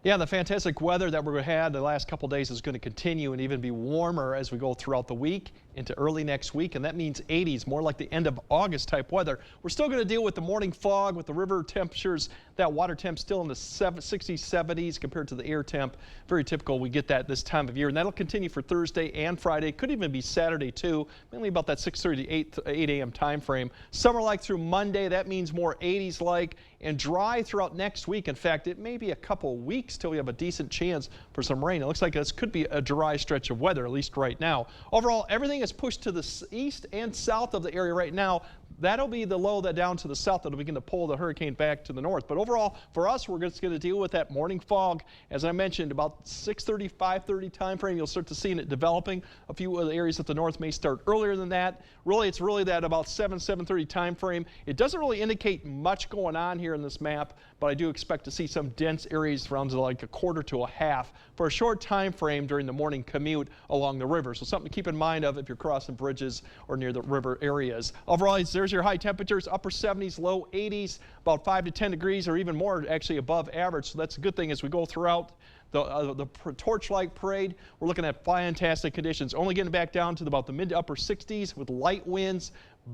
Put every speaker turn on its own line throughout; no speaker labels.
Yeah, the fantastic weather that we've had the last couple days is going to continue and even be warmer as we go throughout the week into early next week, and that means 80s, more like the end of August type weather. We're still going to deal with the morning fog with the river temperatures, that water temp still in the 60s, 70s compared to the air temp. Very typical we get that this time of year, and that'll continue for Thursday and Friday. Could even be Saturday too, mainly about that 6:30 to 8 a.m. time frame. Summer-like through Monday, that means more 80s like and dry throughout next week. In fact, it may be a couple weeks till we have a decent chance for some rain. It looks like this could be a dry stretch of weather, at least right now. Overall, everything is pushed to the east and south of the area right now. That'll be the low that down to the south that'll begin to pull the hurricane back to the north. But overall, for us, we're just going to deal with that morning fog. As I mentioned, about 6:30, 5:30 time frame, you'll start to see it developing. A few of the areas at the north may start earlier than that. Really, it's really that about 7:30 time frame. It doesn't really indicate much going on here in this map, but I do expect to see some dense areas around like a quarter to a half for a short time frame during the morning commute along the river. So something to keep in mind of if you're crossing bridges or near the river areas. Overall, there's your high temperatures, upper 70s, low 80s, about 5 to 10 degrees or even more actually above average. So that's a good thing as we go throughout the torchlight parade. We're looking at fantastic conditions, only getting back down to about the mid to upper 60s with light winds.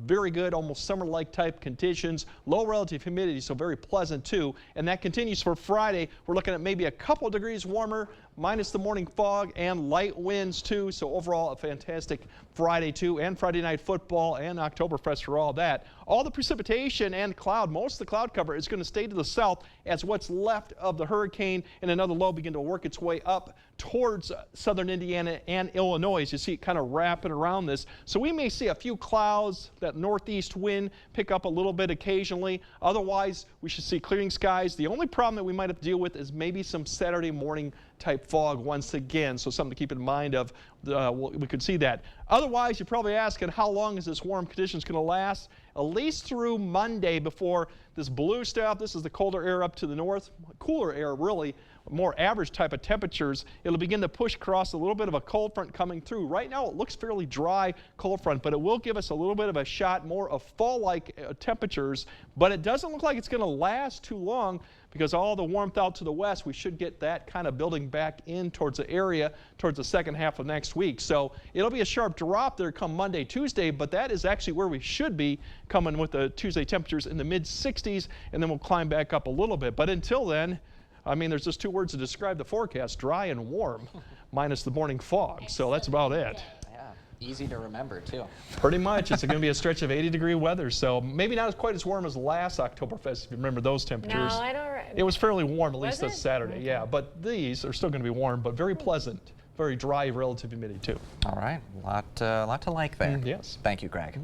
Very good, almost summer-like type conditions. Low relative humidity, so very pleasant too. And that continues for Friday. We're looking at maybe a couple degrees warmer, minus the morning fog and light winds too. So overall, a fantastic Friday too, and Friday night football and Oktoberfest for all that. All the precipitation and cloud, most of the cloud cover is going to stay to the south as what's left of the hurricane and another low begin to work its way up towards southern Indiana and Illinois. As you see it kind of wrapping around this. So we may see a few clouds, that northeast wind pick up a little bit occasionally. Otherwise, we should see clearing skies. The only problem that we might have to deal with is maybe some Saturday morning type fog once again. So something to keep in mind of, we could see that. Otherwise, you're probably asking how long is this warm conditions going to last? At least through Monday before this blue stuff, this is the colder air up to the north, cooler air really, more average type of temperatures. It'll begin to push across a little bit of a cold front coming through. Right now it looks fairly dry cold front, but it will give us a little bit of a shot more of fall-like temperatures, but it doesn't look like it's going to last too long because all the warmth out to the west, we should get that kind of building back in towards the area towards the second half of next week. So it'll be a sharp drop there come Monday, Tuesday, but that is actually where we should be coming with the Tuesday temperatures in the mid 60s, and then we'll climb back up a little bit. But until then, I mean, there's just two words to describe the forecast: dry and warm, minus the morning fog. So that's about it.
Yeah, easy to remember too.
Pretty much. It's going to be a stretch of 80-degree weather. So maybe not quite as warm as last Oktoberfest, if you remember those temperatures.
No, I don't.
It was fairly warm, at least this Saturday.
Okay.
Yeah, but these are still going to be warm, but very pleasant. Very dry relative humidity too.
All right, lot to like there.
Yes.
Thank you, Greg.